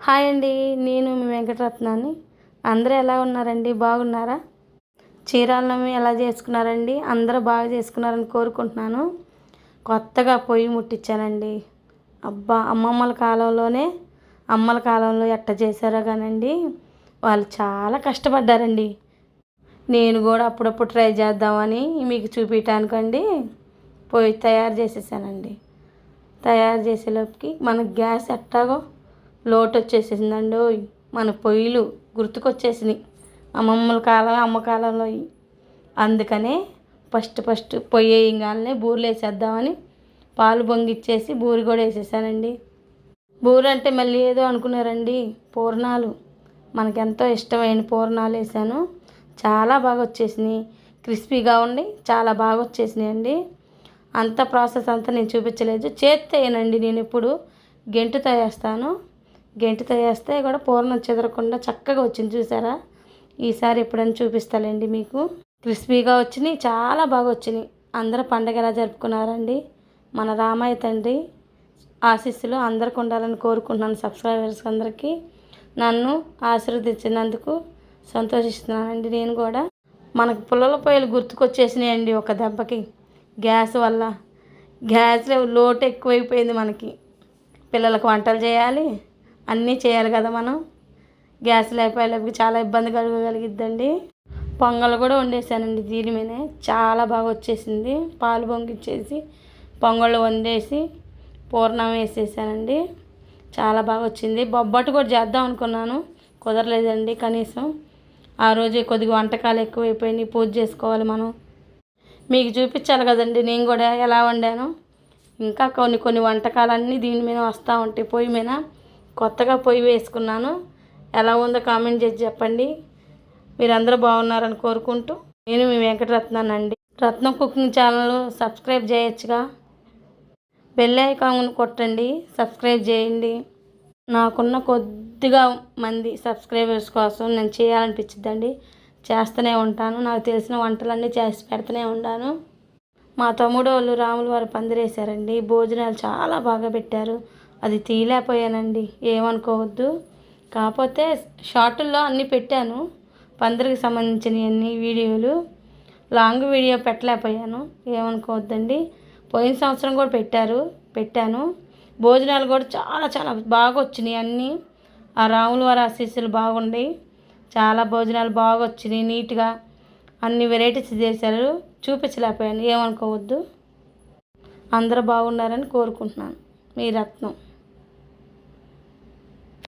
Hi అండి. నేను మీ వెంకటరత్నాన్ని. అందరూ ఎలా ఉన్నారండి? బాగున్నారా? శ్రీరామనవమి ఎలా చేసుకున్నారండి? అందరూ బాగా చేసుకున్నారని కోరుకుంటున్నాను. కొత్తగా పొయ్యి ముట్టించానండి. అబ్బా! అమ్మల కాలంలో ఎట్ట చేశారో కానండి, వాళ్ళు చాలా కష్టపడ్డారండి. నేను కూడా అప్పుడప్పుడు ట్రై చేద్దామని మీకు చూపించడానికండి పొయ్యి తయారు చేసేసానండి. తయారు చేసేలోపుకి మనకు గ్యాస్ ఎట్టాగో లోటు వచ్చేసిందండి. మన పొయ్యిలు గుర్తుకొచ్చేసినాయి అమ్మ కాలంలో. అందుకనే ఫస్ట్ పొయ్యి వేయగానే బూరెలు వేసేద్దామని పాలు పొంగిచ్చేసి బూరి కూడా వేసేసానండి. బూరె అంటే మళ్ళీ ఏదో అనుకున్నారండి, పూర్ణాలు. మనకెంతో ఇష్టమైన పూర్ణాలు వేసాను. చాలా బాగా వచ్చేసినాయి. క్రిస్పీగా ఉండి చాలా బాగా వచ్చేసినాయి అండి. అంత ప్రాసెస్ అంతా నేను చూపించలేదు. చేత్తో వేయనండి, నేను ఎప్పుడు గెంటుతో వేస్తాను. గెంటుతో వేస్తే కూడా పూర్ణం చెదరకుండా చక్కగా వచ్చింది. చూసారా? ఈసారి ఎప్పుడైనా చూపిస్తానండి మీకు. క్రిస్పీగా వచ్చినాయి, చాలా బాగా వచ్చినాయి. అందరూ పండగ ఎలా జరుపుకున్నారండి? మన రామయ్య తండ్రి ఆశీస్సులు అందరికి ఉండాలని కోరుకుంటున్నాను. సబ్స్క్రైబర్స్ అందరికీ నన్ను ఆశీర్వదించినందుకు సంతోషిస్తున్నానండి. నేను కూడా మనకు పుల్లల పొయ్యిలు గుర్తుకొచ్చేసినాయండి ఒక దెబ్బకి. గ్యాస్ వల్ల గ్యాస్ లోటు ఎక్కువైపోయింది మనకి. పిల్లలకు వంటలు చేయాలి, అన్నీ చేయాలి కదా మనం. గ్యాస్ లేకపోయేలోపు చాలా ఇబ్బంది కలగగలిగిద్దండి. పొంగల్ కూడా వండేసానండి దీని మీదే. చాలా బాగా వచ్చేసింది. పాలు పొంగిచ్చేసి పొంగళ్ళు వండేసి పూర్ణం వేసేసానండి. చాలా బాగా వచ్చింది. బొబ్బట్టు కూడా చేద్దాం అనుకున్నాను, కుదరలేదండి. కనీసం ఆ రోజు కొద్దిగా వంటకాలు ఎక్కువైపోయినాయి. పూజ చేసుకోవాలి మనం. మీకు చూపించాలి కదండి నేను కూడా ఎలా వండాను. ఇంకా కొన్ని వంటకాలన్నీ దీని మీద వస్తూ ఉంటాయి పొయ్యి మీద. కొత్తగా పొయ్యి వేసుకున్నాను. ఎలా ఉందో కామెంట్ చేసి చెప్పండి. మీరందరూ బాగున్నారని కోరుకుంటూ, నేను మీ వెంకటరత్నాన్ని అండి. రత్నం కుకింగ్ ఛానల్ సబ్స్క్రైబ్ చేయొచ్చుగా. బెల్ ఐకాన్ కొట్టండి, సబ్స్క్రైబ్ చేయండి. నాకున్న కొద్దిగా మంది సబ్స్క్రైబర్స్ కోసం నేను చేయాలనిపించిందండి. చేస్తూనే ఉంటాను. నాకు తెలిసిన వంటలన్నీ చేసి పెడుతూనే ఉంటాను. మా తమ్ముడు వాళ్ళు రాముల వారి పందిరేశారండి. భోజనాలు చాలా బాగా పెట్టారు. అది తీయలేకపోయానండి, ఏమనుకోవద్దు. కాకపోతే షార్టుల్లో అన్నీ పెట్టాను, పందిరికి సంబంధించిన అన్ని వీడియోలు. లాంగ్ వీడియో పెట్టలేకపోయాను, ఏమనుకోవద్దండి. పోయిన సంవత్సరం కూడా పెట్టాను. భోజనాలు కూడా చాలా బాగా వచ్చినాయి అన్నీ. ఆ రాముల వారి ఆశీస్సులు బాగుండి చాలా భోజనాలు బాగా వచ్చినాయి. నీట్గా అన్ని వెరైటీస్ చేశారు. చూపించలేకపోయాను, ఏమనుకోవద్దు. అందరూ బాగున్నారని కోరుకుంటున్నాను. మీ రత్నం.